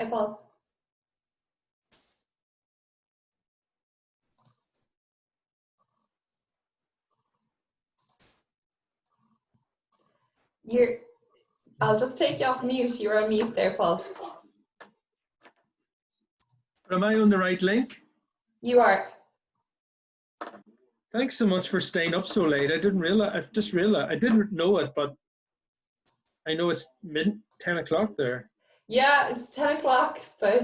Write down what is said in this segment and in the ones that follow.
Hi, Paul. I'll just take you off mute. You're on mute there, Paul. Am I on the right link? You are. Thanks so much for staying up so late. I just realized, I didn't know it, but I know it's 10 o'clock there. Yeah, it's 10 o'clock, but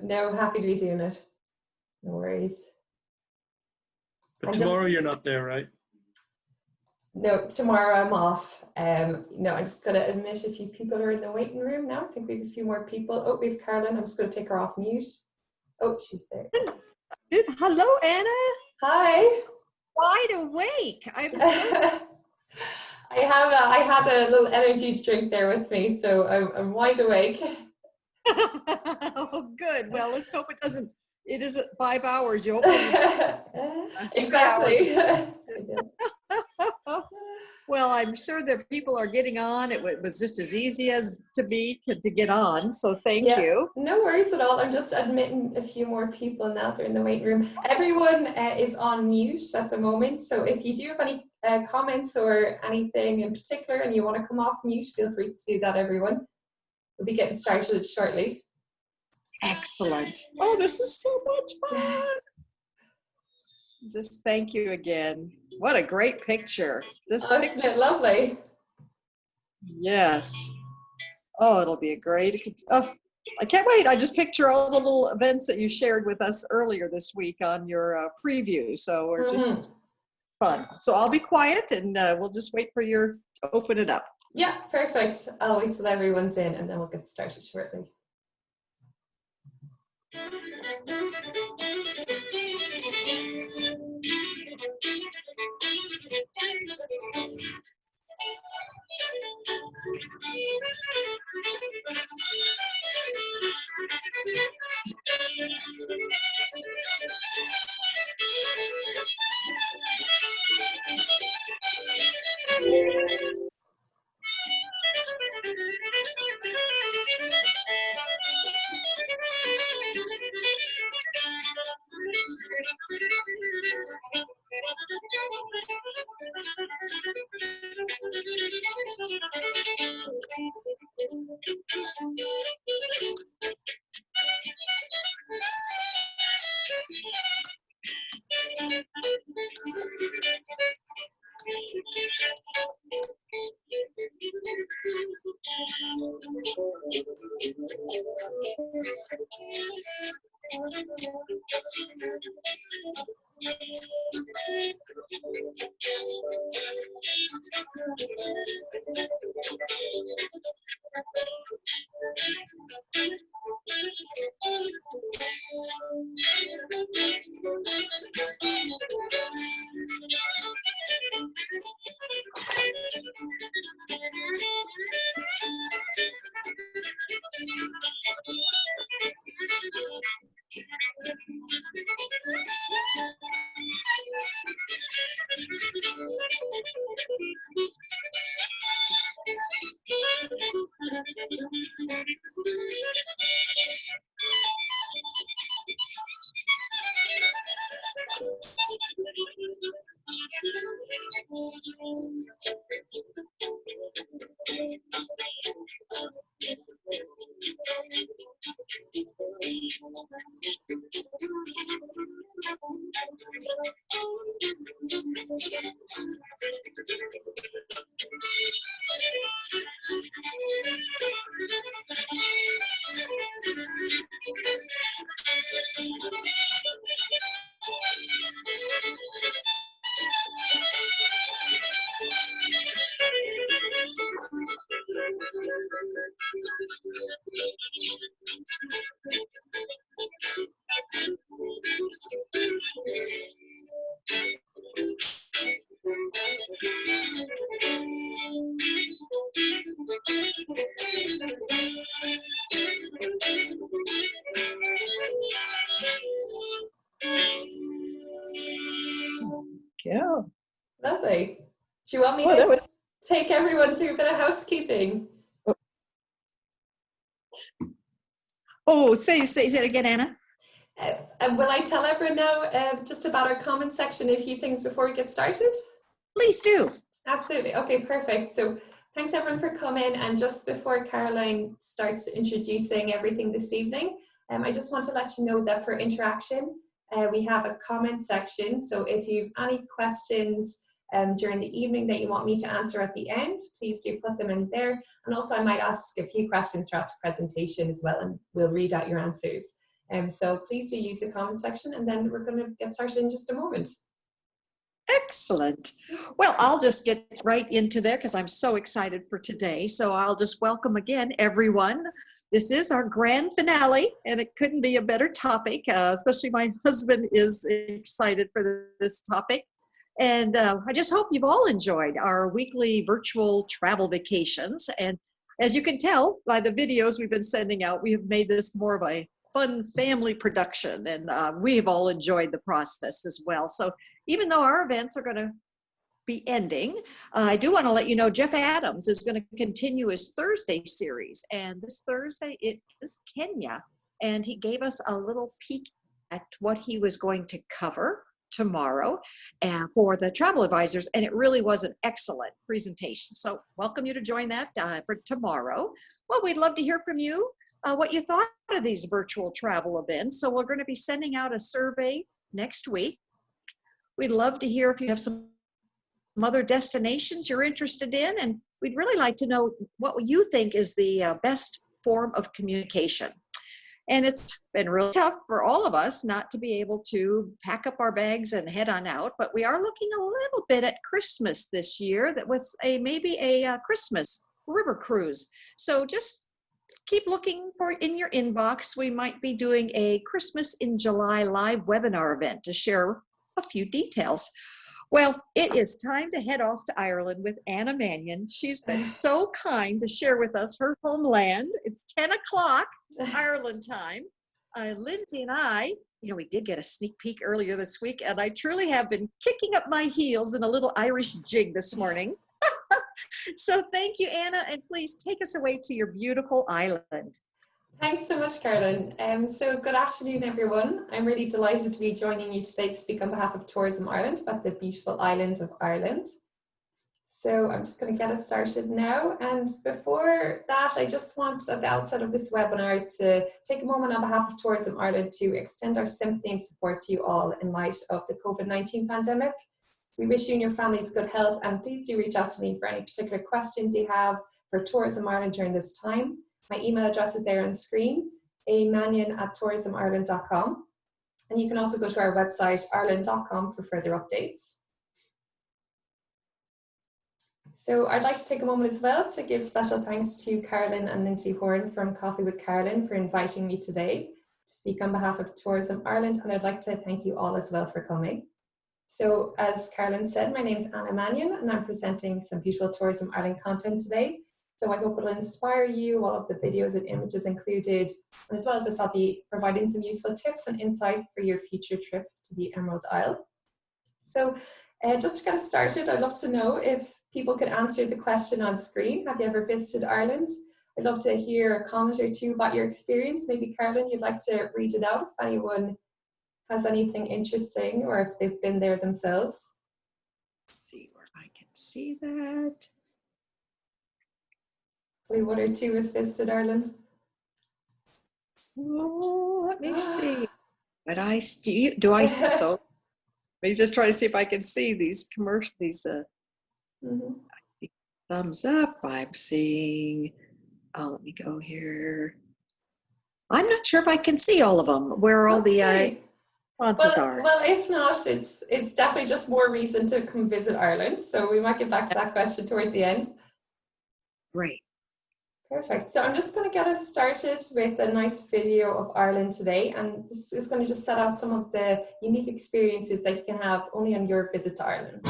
no, happy to be doing it. No worries. But tomorrow you're not there, right? No, tomorrow I'm off. No, I'm just going to admit a few people are in the waiting room now. I think we have a few more people. Oh, we have Carolyn. I'm just going to take her off mute. Oh, she's there. Hello, Anna. Hi. Wide awake. I'm so I had a little energy drink there with me, so I'm wide awake. Oh, good. Well, let's hope it isn't 5 hours. You open exactly. Well, I'm sure that people are getting on. It was just as easy as to get on. So thank you. No worries at all. I'm just admitting a few more people now. They're in the waiting room. Everyone is on mute at the moment. So if you do have any comments or anything in particular and you want to come off mute, feel free to do that, everyone. We'll be getting started shortly. Excellent. Oh, this is so much fun. Just thank you again. What a great picture. Isn't it lovely? Yes. Oh, it'll be a great. Oh, I can't wait. I just picture all the little events that you shared with us earlier this week on your preview. So we're just fun. So I'll be quiet and we'll just wait for you to open it up. Yeah, perfect. I'll wait till everyone's in and then we'll get started shortly. Yeah. Lovely. Do you want me to take everyone through a bit of housekeeping? Oh, say it again, Anna. Will I tell everyone now just about our comment section, a few things before we get started? Please do. Absolutely. Okay, perfect. So thanks everyone for coming. And just before Caroline starts introducing everything this evening, I just want to let you know that for interaction, we have a comment section. So if you've any questions during the evening that you want me to answer at the end, please do put them in there. And also I might ask a few questions throughout the presentation as well, and we'll read out your answers. So please do use the comment section, and then we're going to get started in just a moment. Excellent. Well, I'll just get right into there because I'm so excited for today. So I'll just welcome again everyone. This is our grand finale, and it couldn't be a better topic, especially my husband is excited for this topic. And I just hope you've all enjoyed our weekly virtual travel vacations. And as you can tell by the videos we've been sending out, we have made this more of a fun family production, and we've all enjoyed the process as well. So even though our events are going to be ending, I do want to let you know Jeff Adams is going to continue his Thursday series, and this Thursday it is Kenya, and he gave us a little peek at what he was going to cover tomorrow for the travel advisors, and it really was an excellent presentation. So welcome you to join that for tomorrow. Well, we'd love to hear from you what you thought of these virtual travel events. So we're going to be sending out a survey next week. We'd love to hear if you have some other destinations you're interested in, and we'd really like to know what you think is the best form of communication. And it's been really tough for all of us not to be able to pack up our bags and head on out, but we are looking a little bit at Christmas this year. That was maybe a Christmas river cruise. So just keep looking for in your inbox. We might be doing a Christmas in July live webinar event to share a few details. Well, it is time to head off to Ireland with Anna Mannion. She's been so kind to share with us her homeland. It's 10 o'clock Ireland time. Lindsay and I, we did get a sneak peek earlier this week, and I truly have been kicking up my heels in a little Irish jig this morning. So thank you, Anna, and please take us away to your beautiful island. Thanks so much, Carolyn. So good afternoon, everyone. I'm really delighted to be joining you today to speak on behalf of Tourism Ireland about the beautiful island of Ireland. So I'm just going to get us started now. And before that, I just want at the outset of this webinar to take a moment on behalf of Tourism Ireland to extend our sympathy and support to you all in light of the COVID-19 pandemic. We wish you and your families good health, and please do reach out to me for any particular questions you have for Tourism Ireland during this time. My email address is there on the screen, amanion@tourismireland.com. And you can also go to our website, ireland.com, for further updates. So I'd like to take a moment as well to give special thanks to Carolyn and Lindsay Horn from Coffee with Carolyn for inviting me today to speak on behalf of Tourism Ireland, and I'd like to thank you all as well for coming. So as Carolyn said, my name is Anna Mannion, and I'm presenting some beautiful Tourism Ireland content today. So I hope it will inspire you, all of the videos and images included, and as well as this, I'll be providing some useful tips and insight for your future trip to the Emerald Isle. So just to get us started, I'd love to know if people could answer the question on screen. Have you ever visited Ireland? I'd love to hear a comment or two about your experience. Maybe Carolyn, you'd like to read it out if anyone has anything interesting or if they've been there themselves. Let's see where I can see that. Maybe one or two has visited Ireland. Oh, let me see. But do I see so? Let me just try to see if I can see these commercials. These thumbs up. I'm seeing. Oh, let me go here. I'm not sure if I can see all of them. Where all the responses are. Well, if not, it's definitely just more reason to come visit Ireland. So we might get back to that question towards the end. Great. Perfect. So I'm just going to get us started with a nice video of Ireland today, and this is going to just set out some of the unique experiences that you can have only on your visit to Ireland.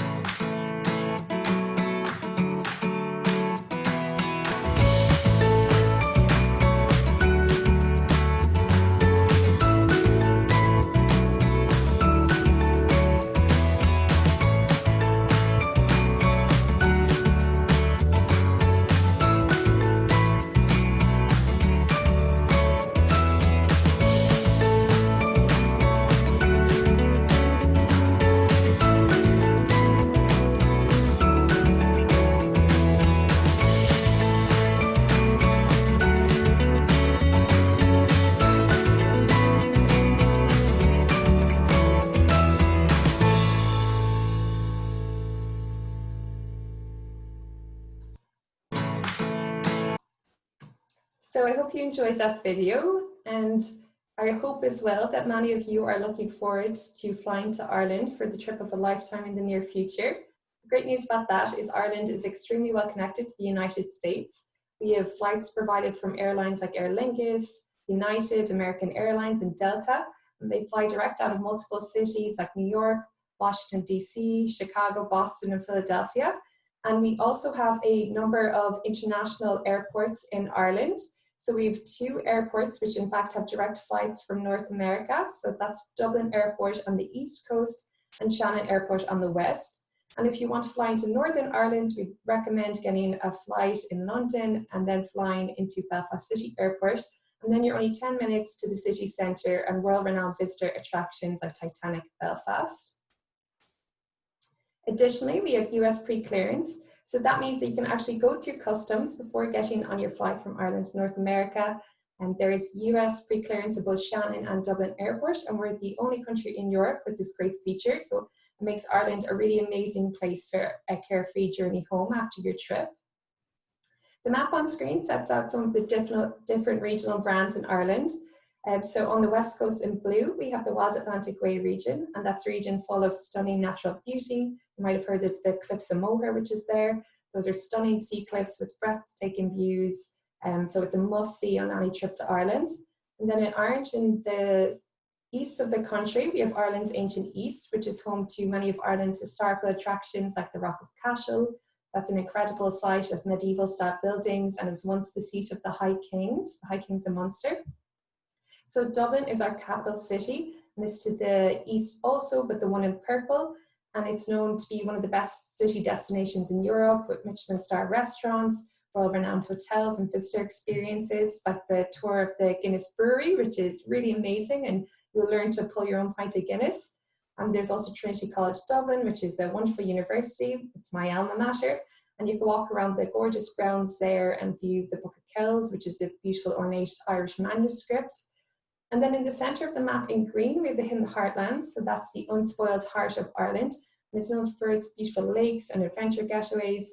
So I hope you enjoyed that video, and I hope as well that many of you are looking forward to flying to Ireland for the trip of a lifetime in the near future. The great news about that is Ireland is extremely well connected to the United States. We have flights provided from airlines like Aer Lingus, United, American Airlines, and Delta, and they fly direct out of multiple cities like New York, Washington, DC, Chicago, Boston, and Philadelphia. And we also have a number of international airports in Ireland. So we have 2 airports which in fact have direct flights from North America. So that's Dublin Airport on the east coast and Shannon Airport on the west. And if you want to fly into Northern Ireland, we recommend getting a flight in London and then flying into Belfast City Airport. And then you're only 10 minutes to the city centre and world-renowned visitor attractions like Titanic Belfast. Additionally, we have US pre-clearance. So that means that you can actually go through customs before getting on your flight from Ireland to North America. And there is US pre-clearance at both Shannon and Dublin Airport, and we're the only country in Europe with this great feature. So it makes Ireland a really amazing place for a carefree journey home after your trip. The map on screen sets out some of the different regional brands in Ireland. So on the west coast in blue, we have the Wild Atlantic Way region, and that's a region full of stunning natural beauty. You might have heard of the Cliffs of Moher, which is there. Those are stunning sea cliffs with breathtaking views. So it's a must-see on any trip to Ireland. And then in orange, in the east of the country, we have Ireland's Ancient East, which is home to many of Ireland's historical attractions like the Rock of Cashel. That's an incredible site of medieval style buildings, and it was once the seat of the High Kings of Munster. So Dublin is our capital city, and it's to the east also, but the one in purple. And it's known to be one of the best city destinations in Europe with Michelin star restaurants, world-renowned hotels and visitor experiences like the tour of the Guinness Brewery, which is really amazing, and you'll learn to pull your own pint of Guinness. And there's also Trinity College Dublin, which is a wonderful university. It's my alma mater. And you can walk around the gorgeous grounds there and view the Book of Kells, which is a beautiful ornate Irish manuscript. And then in the centre of the map in green, we have the Hidden Heartlands. So that's the unspoiled heart of Ireland. And it's known for its beautiful lakes and adventure getaways.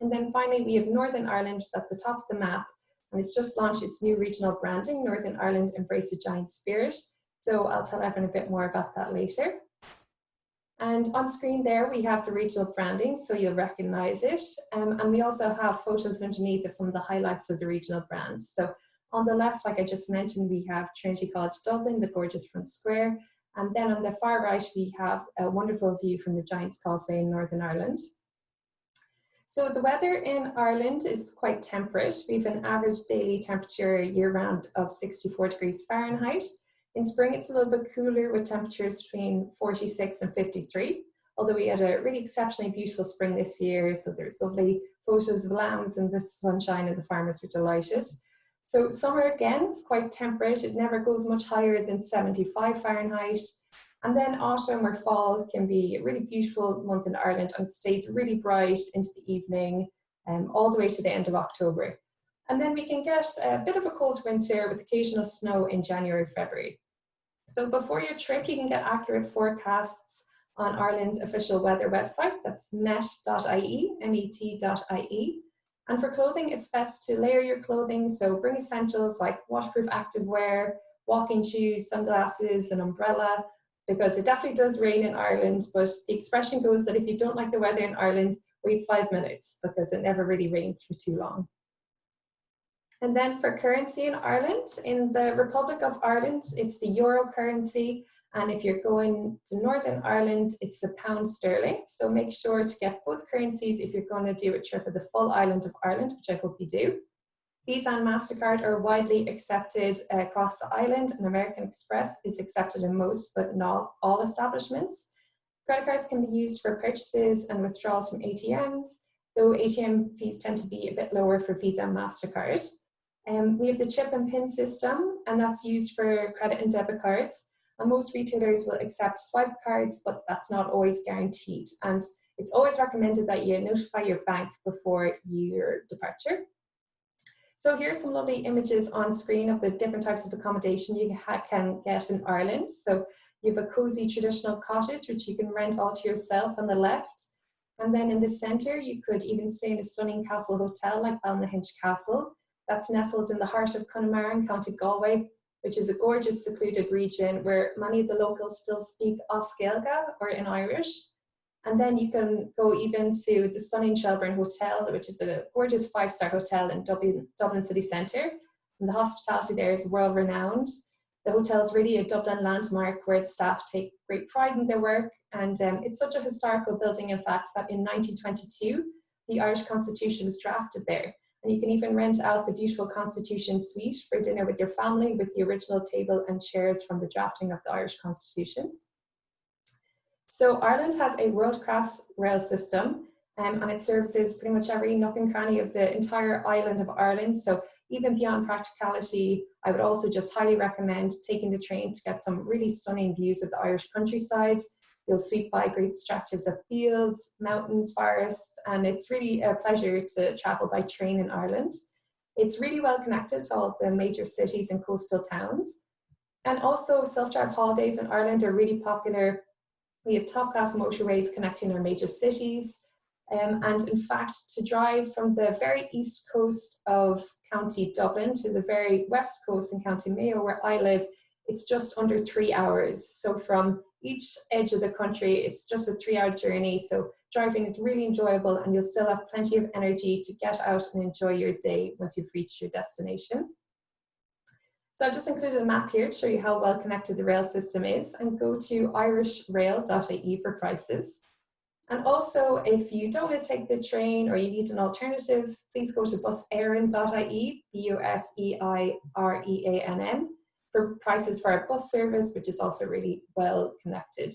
And then finally, we have Northern Ireland just at the top of the map. And it's just launched its new regional branding, Northern Ireland Embrace the Giant Spirit. So I'll tell everyone a bit more about that later. And on screen there, we have the regional branding, so you'll recognize it. And we also have photos underneath of some of the highlights of the regional brand. So on the left, like I just mentioned, we have Trinity College Dublin, the gorgeous front square. And then on the far right, we have a wonderful view from the Giant's Causeway in Northern Ireland. So the weather in Ireland is quite temperate. We have an average daily temperature year-round of 64 degrees Fahrenheit. In spring, it's a little bit cooler with temperatures between 46 and 53, although we had a really exceptionally beautiful spring this year. So there's lovely photos of lambs and the sunshine, and the farmers were delighted. So summer again is quite temperate. It never goes much higher than 75 Fahrenheit. And then autumn or fall can be a really beautiful month in Ireland, and it stays really bright into the evening, all the way to the end of October. And then we can get a bit of a cold winter with occasional snow in January, February. So before your trip, you can get accurate forecasts on Ireland's official weather website. That's met.ie, met.ie. And for clothing, it's best to layer your clothing. So bring essentials like waterproof activewear, walking shoes, sunglasses, an umbrella, because it definitely does rain in Ireland. But the expression goes that if you don't like the weather in Ireland, wait 5 minutes, because it never really rains for too long. And then for currency in Ireland, in the Republic of Ireland, it's the euro currency. And if you're going to Northern Ireland, it's the pound sterling. So make sure to get both currencies if you're going to do a trip of the full island of Ireland, which I hope you do. Visa and MasterCard are widely accepted across the island, and American Express is accepted in most, but not all establishments. Credit cards can be used for purchases and withdrawals from ATMs, though ATM fees tend to be a bit lower for Visa and MasterCard. We have the chip and PIN system, and that's used for credit and debit cards. And most retailers will accept swipe cards, but that's not always guaranteed. And it's always recommended that you notify your bank before your departure. So here's some lovely images on screen of the different types of accommodation you can get in Ireland. So you have a cozy traditional cottage, which you can rent all to yourself on the left. And then in the center, you could even stay in a stunning castle hotel like Balnahinch Castle. that's nestled in the heart of Connemara in County Galway, which is a gorgeous secluded region where many of the locals still speak Oscailga or in Irish. And then you can go even to the stunning Shelburne Hotel, which is a gorgeous 5-star hotel in Dublin city centre. And the hospitality there is world renowned. The hotel is really a Dublin landmark where the staff take great pride in their work. And it's such a historical building, in fact, that in 1922, the Irish Constitution was drafted there. And you can even rent out the beautiful Constitution suite for dinner with your family with the original table and chairs from the drafting of the Irish Constitution. So Ireland has a world-class rail system, and it services pretty much every nook and cranny of the entire island of Ireland. So even beyond practicality, I would also just highly recommend taking the train to get some really stunning views of the Irish countryside. You'll sweep by great stretches of fields, mountains, forests, and it's really a pleasure to travel by train in Ireland. It's really well connected to all the major cities and coastal towns. And also self-drive holidays in Ireland are really popular. We have top-class motorways connecting our major cities. And in fact, to drive from the very east coast of County Dublin to the very west coast in County Mayo, where I live, it's just under 3 hours. So from each edge of the country, it's just a 3-hour journey. So driving is really enjoyable, and you'll still have plenty of energy to get out and enjoy your day once you've reached your destination. So I've just included a map here to show you how well connected the rail system is, and go to irishrail.ie for prices. And also, if you don't want to take the train or you need an alternative, please go to buseireann.ie, buseireann, for prices for our bus service, which is also really well connected.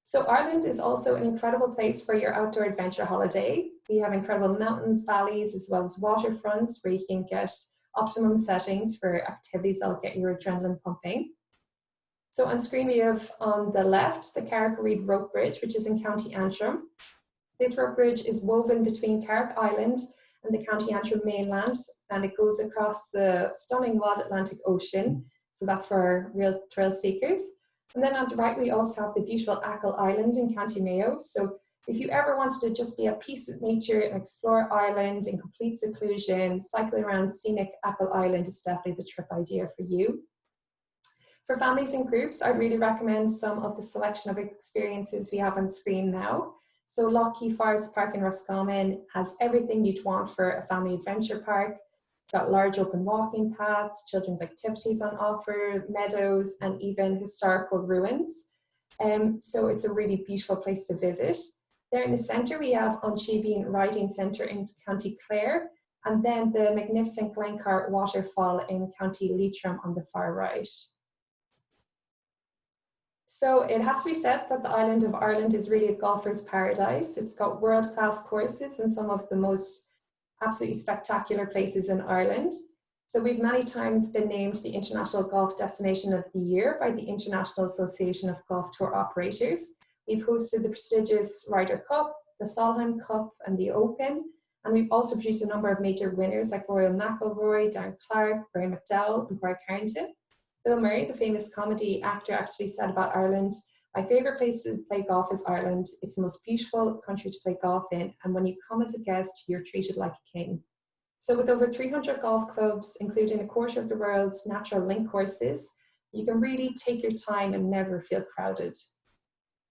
So Ireland is also an incredible place for your outdoor adventure holiday. We have incredible mountains, valleys, as well as waterfronts where you can get optimum settings for activities that'll get your adrenaline pumping. So on screen we have on the left the Carrick-Reid rope bridge, which is in County Antrim. This rope bridge is woven between Carrick Island and the County Antrim mainland, and it goes across the stunning wide Atlantic Ocean. So that's for our real thrill seekers. And then on the right we also have the beautiful Achill Island in County Mayo. So if you ever wanted to just be at peace with nature and explore Ireland in complete seclusion, cycling around scenic Achill Island is definitely the trip idea for you. For families and groups, I'd really recommend some of the selection of experiences we have on screen now. So Lough Forest Park in Roscommon has everything you'd want for a family adventure park. It's got large open walking paths, children's activities on offer, meadows, and even historical ruins. So it's a really beautiful place to visit. There in the centre we have Onshibeen Riding Centre in County Clare, and then the magnificent Glencar Waterfall in County Leitrim on the far right. So it has to be said that the island of Ireland is really a golfer's paradise. It's got world-class courses in some of the most absolutely spectacular places in Ireland. So we've many times been named the International Golf Destination of the Year by the International Association of Golf Tour Operators. We've hosted the prestigious Ryder Cup, the Solheim Cup, and the Open. And we've also produced a number of major winners like Royal McIlroy, Darren Clarke, Barry McDowell, and Brian Carrington. Bill Murray, the famous comedy actor, actually said about Ireland, "My favourite place to play golf is Ireland. It's the most beautiful country to play golf in, and when you come as a guest, you're treated like a king." So with over 300 golf clubs, including a quarter of the world's natural link courses, you can really take your time and never feel crowded.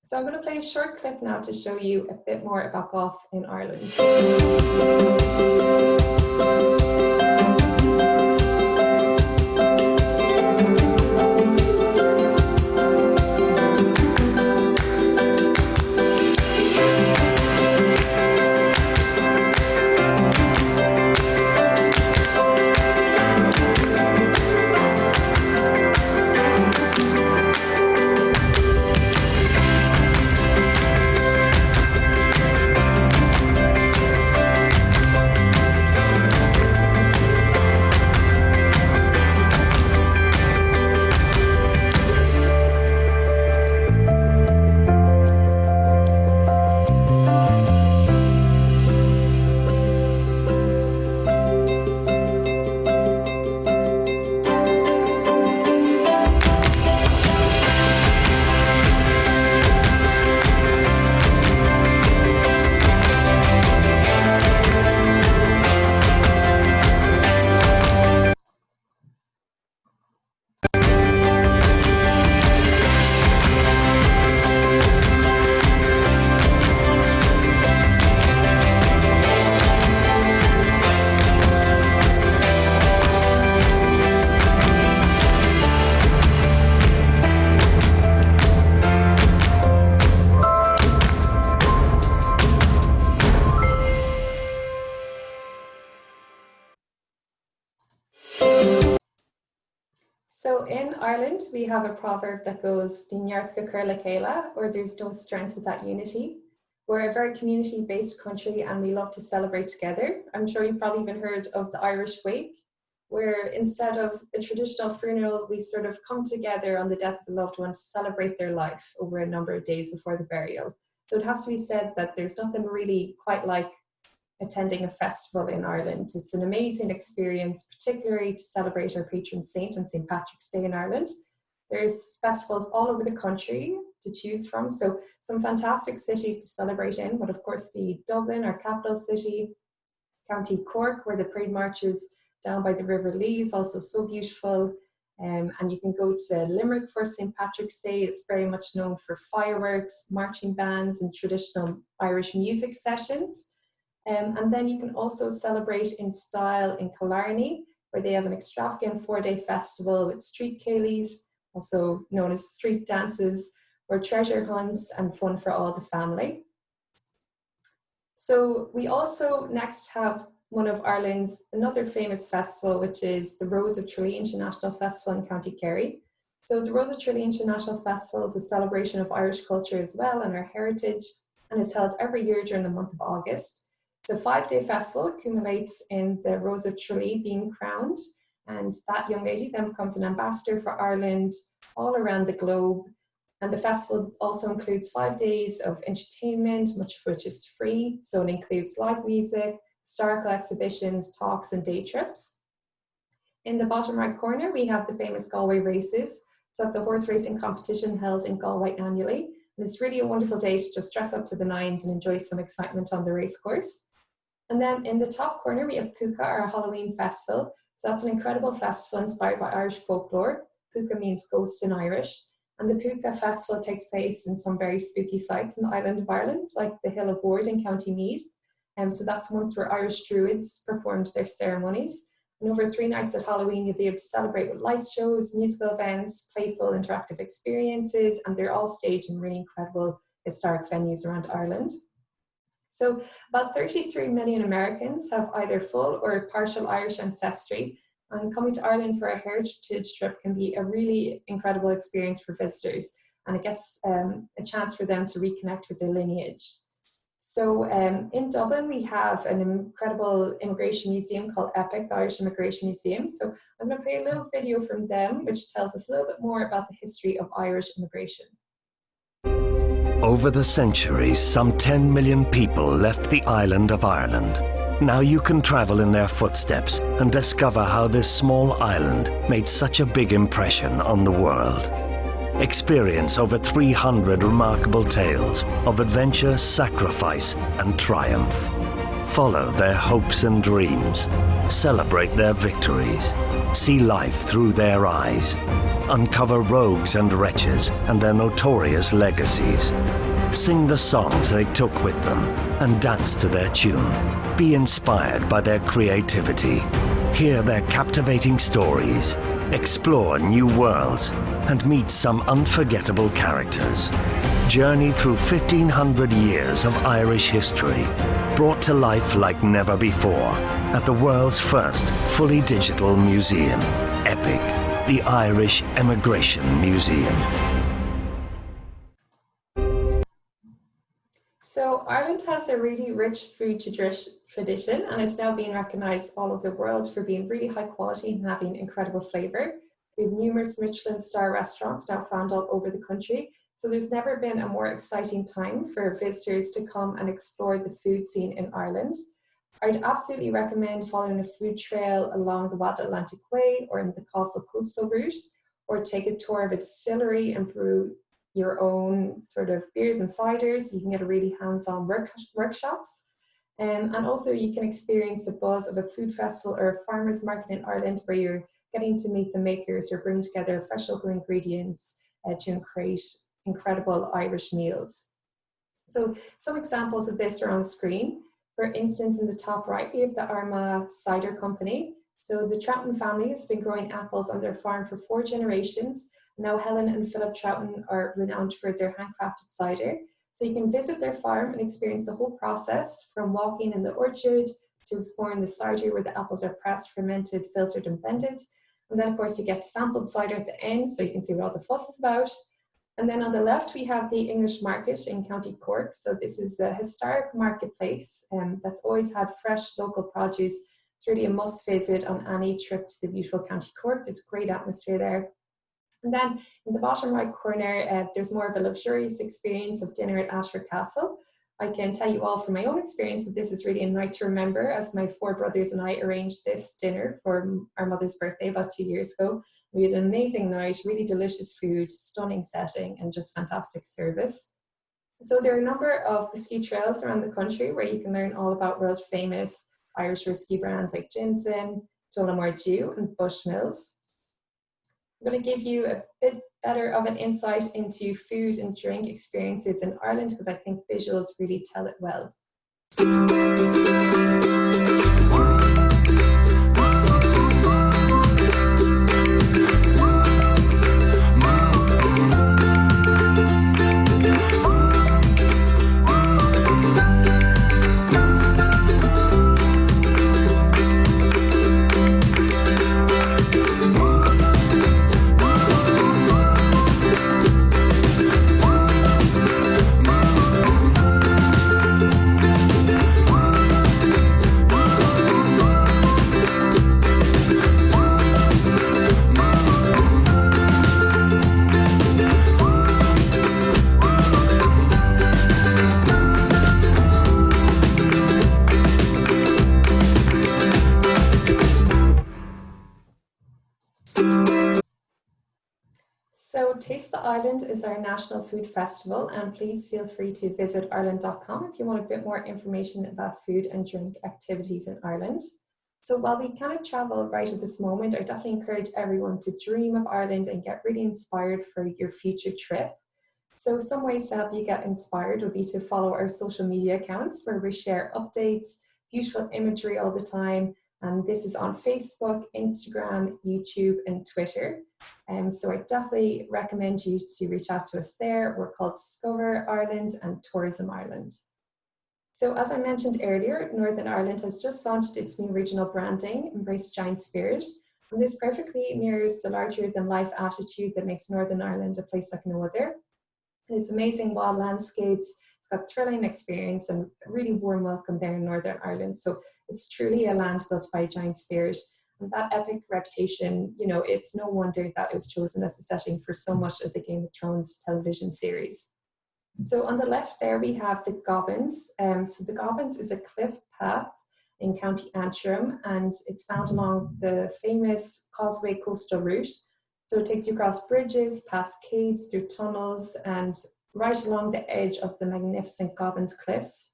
So I'm going to play a short clip now to show you a bit more about golf in Ireland. So in Ireland, we have a proverb that goes, "Dinheart go cur le céile," or "there's no strength without unity." We're a very community-based country and we love to celebrate together. I'm sure you've probably even heard of the Irish Wake, where instead of a traditional funeral, we sort of come together on the death of a loved one to celebrate their life over a number of days before the burial. So it has to be said that there's nothing really quite like attending a festival in Ireland. It's an amazing experience, particularly to celebrate our patron saint on St. Patrick's Day in Ireland. There's festivals all over the country to choose from, so some fantastic cities to celebrate in would of course be Dublin, our capital city, County Cork, where the parade marches down by the River Lee is also so beautiful. And you can go to Limerick for St. Patrick's Day. It's very much known for fireworks, marching bands, and traditional Irish music sessions. And then you can also celebrate in style in Killarney, where they have an extravagant 4-day festival with street ceilidhs, also known as street dances, or treasure hunts and fun for all the family. So we also next have one of Ireland's another famous festival, which is the Rose of Tralee International Festival in County Kerry. So the Rose of Tralee International Festival is a celebration of Irish culture as well and our heritage, and is held every year during the month of August. It's a 5-day festival, accumulates in the Rose of Tralee being crowned, and that young lady then becomes an ambassador for Ireland all around the globe. And the festival also includes 5 days of entertainment, much of which is free. So it includes live music, historical exhibitions, talks, and day trips. In the bottom right corner, we have the famous Galway races. So that's a horse racing competition held in Galway annually. And it's really a wonderful day to just dress up to the nines and enjoy some excitement on the race course. And then in the top corner, we have Puka, our Halloween festival. So that's an incredible festival inspired by Irish folklore. Puka means ghost in Irish. And the Puka festival takes place in some very spooky sites in the island of Ireland, like the Hill of Ward in County Meath. So that's once where Irish druids performed their ceremonies. And over 3 nights at Halloween, you'll be able to celebrate with light shows, musical events, playful interactive experiences, and they're all staged in really incredible historic venues around Ireland. So about 33 million Americans have either full or partial Irish ancestry, and coming to Ireland for a heritage trip can be a really incredible experience for visitors, and I guess a chance for them to reconnect with their lineage. So in Dublin, we have an incredible immigration museum called EPIC, the Irish Immigration Museum. So I'm going to play a little video from them, which tells us a little bit more about the history of Irish immigration. Over the centuries, some 10 million people left the island of Ireland. Now you can travel in their footsteps and discover how this small island made such a big impression on the world. Experience over 300 remarkable tales of adventure, sacrifice, and triumph. Follow their hopes and dreams. Celebrate their victories. See life through their eyes. Uncover rogues and wretches and their notorious legacies. Sing the songs they took with them and dance to their tune. Be inspired by their creativity. Hear their captivating stories. Explore new worlds and meet some unforgettable characters. Journey through 1,500 years of Irish history, brought to life like never before at the world's first fully digital museum, EPIC, the Irish Immigration Museum. So Ireland has a really rich food tradition, and it's now being recognised all over the world for being really high quality and having incredible flavour. We have numerous Michelin star restaurants now found all over the country, so there's never been a more exciting time for visitors to come and explore the food scene in Ireland. I'd absolutely recommend following a food trail along the Wad Atlantic Way or in the Castle Coastal route, or take a tour of a distillery and brew your own sort of beers and ciders. You can get a really hands-on workshops. And also you can experience the buzz of a food festival or a farmer's market in Ireland, where you're getting to meet the makers who are bringing together fresh local ingredients to create incredible Irish meals. So some examples of this are on screen. For instance, in the top right, we have the Armagh Cider Company. So the Troughton family has been growing apples on their farm for 4 generations. Now Helen and Philip Troughton are renowned for their handcrafted cider. So you can visit their farm and experience the whole process, from walking in the orchard to exploring the cidery where the apples are pressed, fermented, filtered, and blended. And then of course you get to sample the cider at the end, so you can see what all the fuss is about. And then on the left, we have the English Market in County Cork. So this is a historic marketplace that's always had fresh local produce. It's really a must visit on any trip to the beautiful County Cork. There's a great atmosphere there. And then in the bottom right corner, there's more of a luxurious experience of dinner at Ashford Castle. I can tell you all from my own experience that this is really a night to remember, as my 4 brothers and I arranged this dinner for our mother's birthday about 2 years ago. We had an amazing night, really delicious food, stunning setting, and just fantastic service. So there are a number of whiskey trails around the country where you can learn all about world famous Irish whiskey brands like Gin, Tullamore Dew, and Bushmills. I'm going to give you a bit better of an insight into food and drink experiences in Ireland, because I think visuals really tell it well. So Taste the Island is our national food festival, and please feel free to visit ireland.com if you want a bit more information about food and drink activities in Ireland. So while we cannot travel right at this moment, I definitely encourage everyone to dream of Ireland and get really inspired for your future trip. So some ways to help you get inspired would be to follow our social media accounts, where we share updates, beautiful imagery all the time. And this is on Facebook, Instagram, YouTube, and Twitter. So I definitely recommend you to reach out to us there. We're called Discover Ireland and Tourism Ireland. So as I mentioned earlier, Northern Ireland has just launched its new regional branding, Embrace Giant Spirit. And this perfectly mirrors the larger-than-life attitude that makes Northern Ireland a place like no other. It's amazing wild landscapes. It's got thrilling experience and a really warm welcome there in Northern Ireland. So it's truly a land built by a giant spirit. And that epic reputation, you know, it's no wonder that it was chosen as the setting for so much of the Game of Thrones television series. So on the left there, we have the Gobbins. So the Gobbins is a cliff path in County Antrim, and it's found along the famous Causeway coastal route. So it takes you across bridges, past caves, through tunnels, and right along the edge of the magnificent Gobbins Cliffs.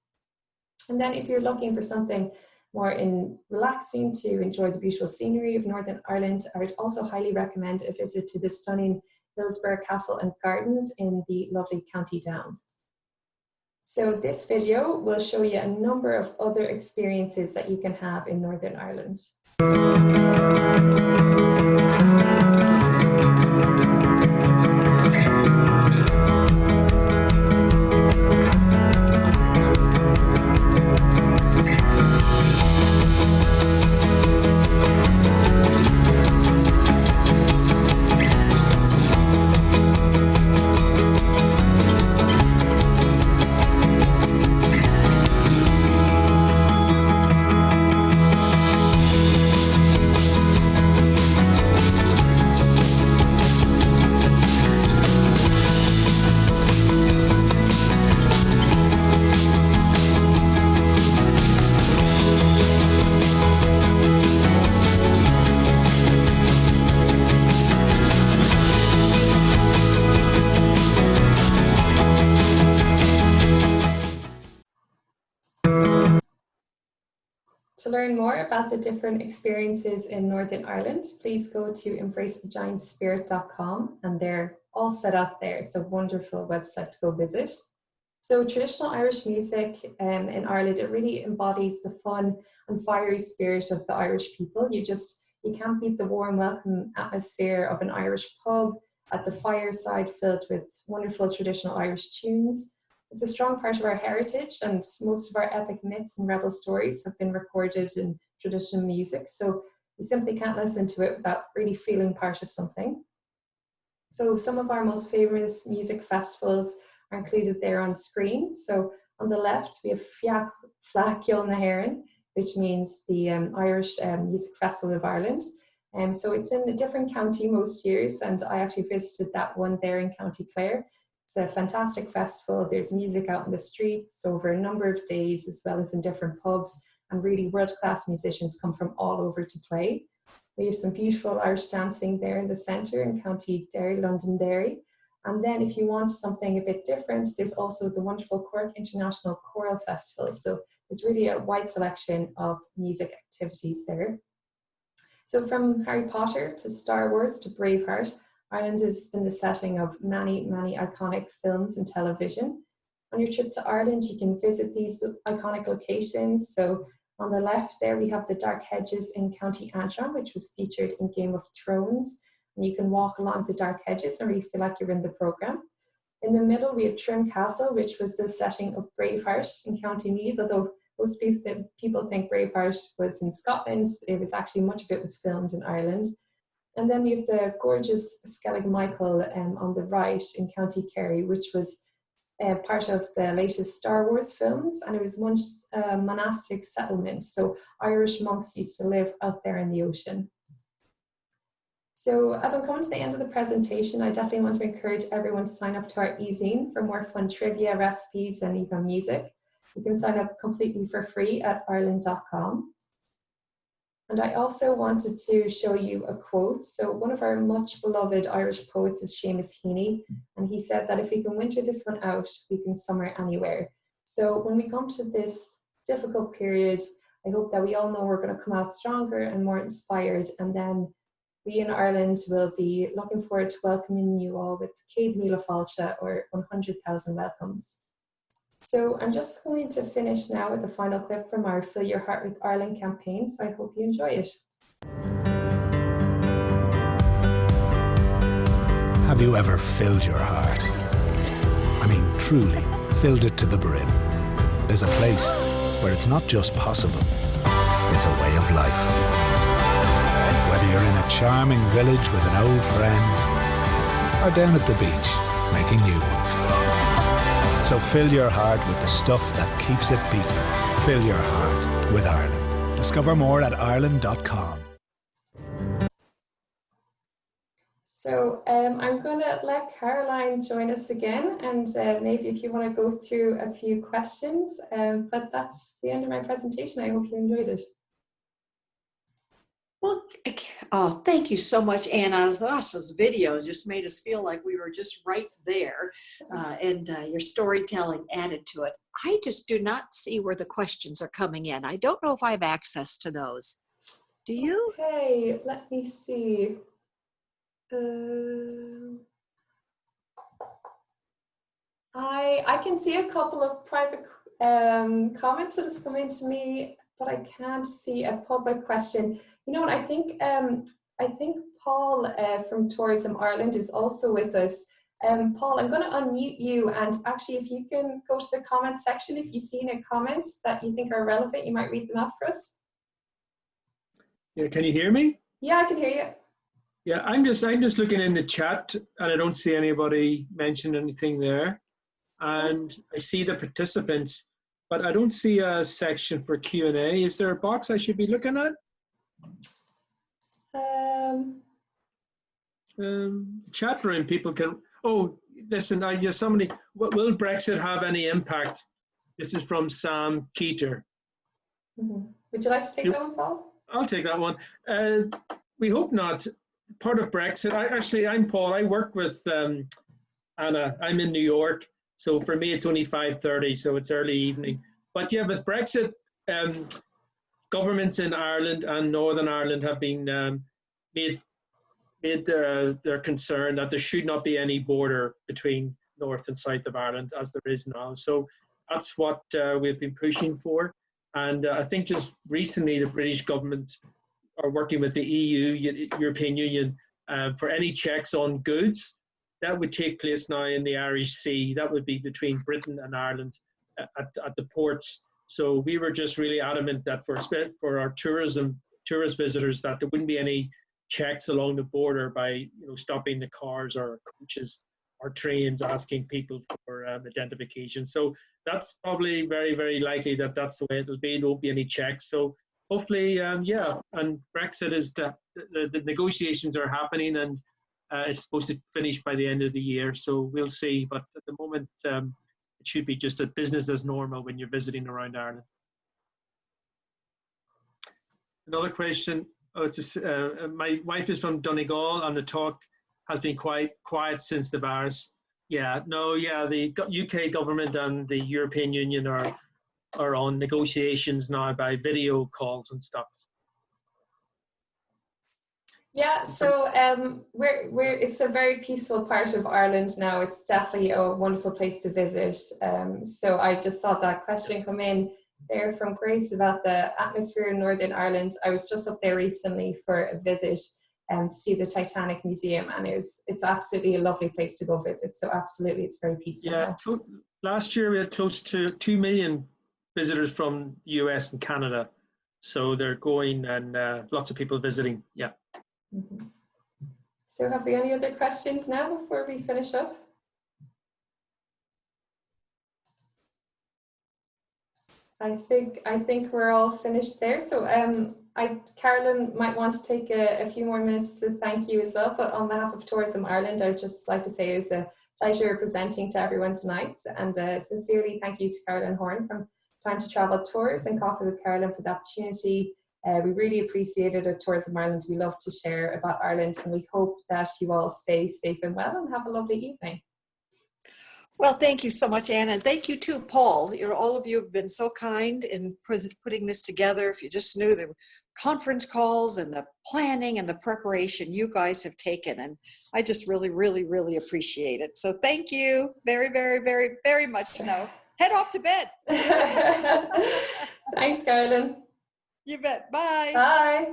And then if you're looking for something more relaxing to enjoy the beautiful scenery of Northern Ireland, I would also highly recommend a visit to the stunning Hillsborough Castle and Gardens in the lovely County Down. So this video will show you a number of other experiences that you can have in Northern Ireland. To learn more about the different experiences in Northern Ireland, please go to embraceagiantspirit.com, and they're all set up there. It's a wonderful website to go visit. So traditional Irish music in Ireland, it really embodies the fun and fiery spirit of the Irish people. You can't beat the warm welcome atmosphere of an Irish pub at the fireside filled with wonderful traditional Irish tunes. It's a strong part of our heritage, and most of our epic myths and rebel stories have been recorded in traditional music. So you simply can't listen to it without really feeling part of something. So some of our most famous music festivals are included there on screen. So on the left, we have Fleadh na hÉireann, which means the Irish Music Festival of Ireland. So it's in a different county most years, and I actually visited that one there in County Clare. It's a fantastic festival. There's music out in the streets over a number of days, as well as in different pubs, and really world-class musicians come from all over to play. We have some beautiful Irish dancing there in the centre in County Derry, Londonderry. And then if you want something a bit different, there's also the wonderful Cork International Choral Festival. So it's really a wide selection of music activities there. So from Harry Potter to Star Wars to Braveheart, Ireland has been the setting of many, many iconic films and television. On your trip to Ireland, you can visit these iconic locations. So on the left there, we have the Dark Hedges in County Antrim, which was featured in Game of Thrones. And you can walk along the dark hedges and really feel like you're in the programme. In the middle, we have Trim Castle, which was the setting of Braveheart in County Meath, although most people think Braveheart was in Scotland. It was actually, much of it was filmed in Ireland. And then we have the gorgeous Skellig Michael on the right in County Kerry, which was part of the latest Star Wars films, and it was once a monastic settlement. So Irish monks used to live out there in the ocean. So as I'm coming to the end of the presentation, I definitely want to encourage everyone to sign up to our e-zine for more fun trivia, recipes, and even music. You can sign up completely for free at ireland.com. And I also wanted to show you a quote. So one of our much beloved Irish poets is Seamus Heaney, and he said that if we can winter this one out, we can summer anywhere. So when we come to this difficult period, I hope that we all know we're going to come out stronger and more inspired, and then we in Ireland will be looking forward to welcoming you all with Céad Míle Fáilte, or 100,000 welcomes. So I'm just going to finish now with the final clip from our Fill Your Heart with Ireland campaign, so I hope you enjoy it. Have you ever filled your heart? I mean, truly, filled it to the brim. There's a place where it's not just possible, it's a way of life. Whether you're in a charming village with an old friend, or down at the beach, making new ones. So fill your heart with the stuff that keeps it beating. Fill your heart with Ireland. Discover more at ireland.com. So I'm going to let Caroline join us again, and maybe if you want to go through a few questions, but that's the end of my presentation. I hope you enjoyed it. Well, oh, thank you so much, Anna. Those videos just made us feel like we were just right there, and your storytelling added to it. I just do not see where the questions are coming in. I don't know if I have access to those. Do you? Okay, let me see. I can see a couple of private comments that has come into me, but I can't see a public question. You know what, I think Paul from Tourism Ireland is also with us. Paul, I'm going to unmute you, and actually if you can go to the comment section, if you see any comments that you think are relevant, you might read them out for us. Yeah, can you hear me? Yeah, I can hear you. Yeah, I'm just looking in the chat, and I don't see anybody mention anything there. And I see the participants, but I don't see a section for Q&A. Is there a box I should be looking at? Chat room, people can. Oh, listen, I just somebody. Will Brexit have any impact? This is from Sam Keeter. Mm-hmm. Would you like to take that one, Paul? I'll take that one. We hope not. Part of Brexit. I'm Paul. I work with Anna. I'm in New York, so for me it's only 5:30, so it's early evening. But yeah, with Brexit, governments in Ireland and Northern Ireland have been made their concern that there should not be any border between north and south of Ireland as there is now. So that's what we've been pushing for. And I think just recently the British government are working with the EU, European Union, for any checks on goods. That would take place now in the Irish Sea. That would be between Britain and Ireland at the ports. So we were just really adamant that for our tourism tourist visitors, that there wouldn't be any checks along the border by stopping the cars or coaches or trains asking people for identification. So that's probably very, very likely that that's the way it'll be. There won't be any checks. So hopefully, yeah. And Brexit is the negotiations are happening, and it's supposed to finish by the end of the year. So we'll see. But at the moment, it should be just a business as normal when you're visiting around Ireland. Another question. Oh, it's my wife is from Donegal, and the talk has been quite quiet since the virus. Yeah, no, yeah, the UK government and the European Union are on negotiations now by video calls and stuff. Yeah, so it's a very peaceful part of Ireland now. It's definitely a wonderful place to visit. So I just saw that question come in there from Grace about the atmosphere in Northern Ireland. I was just up there recently for a visit to see the Titanic Museum, and it's absolutely a lovely place to go visit. So absolutely, it's very peaceful. Yeah, last year we had close to 2 million visitors from the US and Canada. So they're going, and lots of people visiting. Yeah. Mm-hmm. So have we any other questions now before we finish up? I think we're all finished there. So Carolyn might want to take a few more minutes to thank you as well. But on behalf of Tourism Ireland, I would just like to say it's a pleasure presenting to everyone tonight. And sincerely thank you to Carolyn Horn from Time to Travel Tours and Coffee with Carolyn for the opportunity. We really appreciate it at Tourism Ireland. We love to share about Ireland, and we hope that you all stay safe and well and have a lovely evening. Well, thank you so much, Anna. And thank you too, Paul. All of you have been so kind in putting this together. If you just knew the conference calls and the planning and the preparation you guys have taken. And I just really, really, really appreciate it. So thank you very, very, very, very much. Now, head off to bed. Thanks, Carolyn. You bet. Bye. Bye.